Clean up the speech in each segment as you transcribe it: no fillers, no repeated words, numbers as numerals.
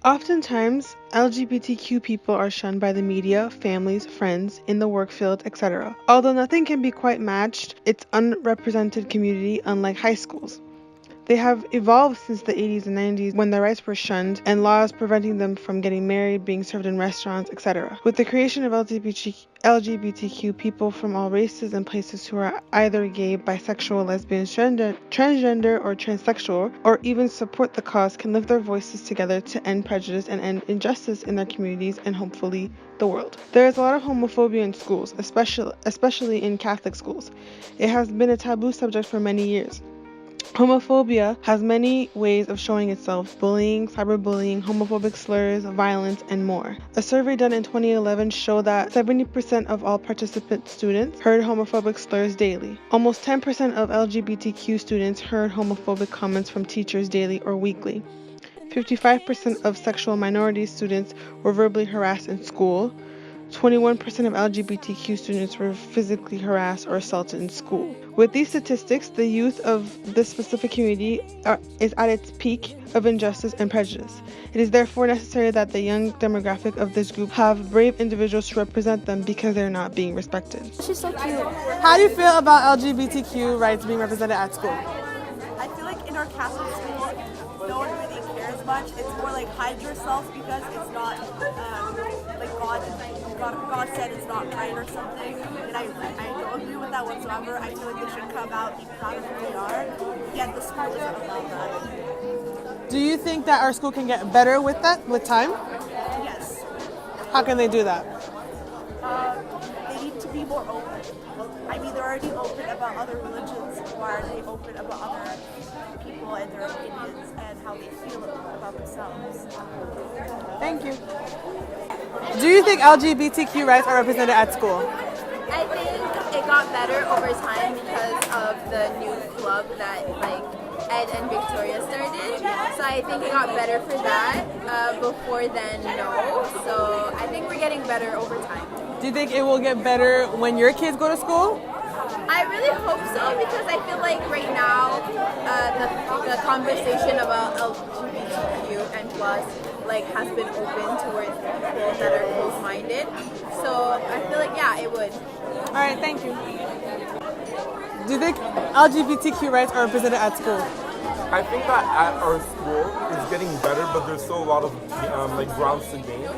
Oftentimes, LGBTQ people are shunned by the media, families, friends, in the work field, etc. Although nothing can be quite matched its unrepresented community, unlike high schools. They have evolved since the 80s and 90s when their rights were shunned and laws preventing them from getting married, being served in restaurants, etc. With the creation of LGBTQ people from all races and places who are either gay, bisexual, lesbian, transgender, or transsexual, or even support the cause can lift their voices together to end prejudice and end injustice in their communities and hopefully the world. There is a lot of homophobia in schools, especially in Catholic schools. It has been a taboo subject for many years. Homophobia has many ways of showing itself: bullying, cyberbullying, homophobic slurs, violence, and more. A survey done in 2011 showed that 70% of all participant students heard homophobic slurs daily. Almost 10% of LGBTQ students heard homophobic comments from teachers daily or weekly. 55% of sexual minority students were verbally harassed in school. 21% of LGBTQ students were physically harassed or assaulted in school. With these statistics, the youth of this specific community is at its peak of injustice and prejudice. It is therefore necessary that the young demographic of this group have brave individuals to represent them because they're not being respected. She's so cute. How do you feel about LGBTQ rights being represented at school? I feel like in our Catholic school, no one really cares much. It's more like hide yourself because it's not like God said it's not right or something. And I don't agree with that whatsoever. I feel like they should come out, be proud of who they are. Yet the school isn't about that. Do you think that our school can get better with that, with time? Yes. How can they do that? They need to be more open. I mean, they're already open about other religions. Why are they open about other people and their opinions and how they feel about themselves? Thank you. Do you think LGBTQ rights are represented at school? I think it got better over time because of the new club that Ed and Victoria started. So I think it got better for that. Before then, no. So I think we're getting better over time. Do you think it will get better when your kids go to school? I really hope so because I feel like right now the conversation about LGBTQ and plus has been open towards people that are close-minded. So I feel like it would. All right, thank you. Do you think LGBTQ rights are represented at school? I think that at our school it's getting better, but there's still a lot of grounds to gain.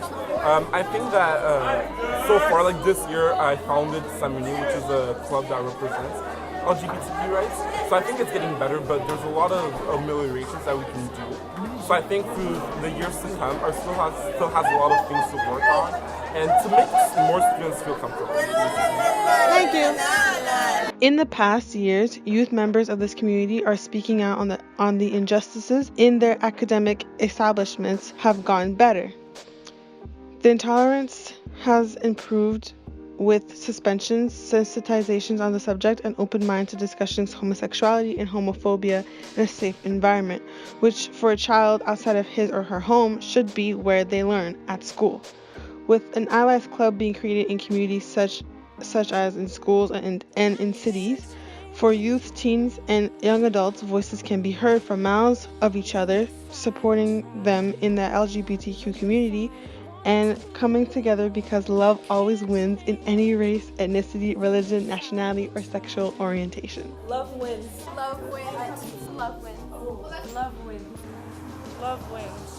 I think that so far, this year, I founded Samuni, which is a club that represents LGBTQ rights. So I think it's getting better, but there's a lot of ameliorations that we can do. So I think through the years to come, our school still has a lot of things to work on and to make more students feel comfortable. Thank you. In the past years, youth members of this community are speaking out on the injustices in their academic establishments have gotten better. The intolerance has improved with suspensions, sensitizations on the subject, and open mind to discussing homosexuality and homophobia in a safe environment, which for a child outside of his or her home should be where they learn, at school. With an allies club being created in communities such as in schools and in cities, for youth, teens, and young adults, voices can be heard from mouths of each other, supporting them in the LGBTQ community, and coming together because love always wins in any race, ethnicity, religion, nationality, or sexual orientation. Love wins. Love wins. Love wins. Love wins. Love wins.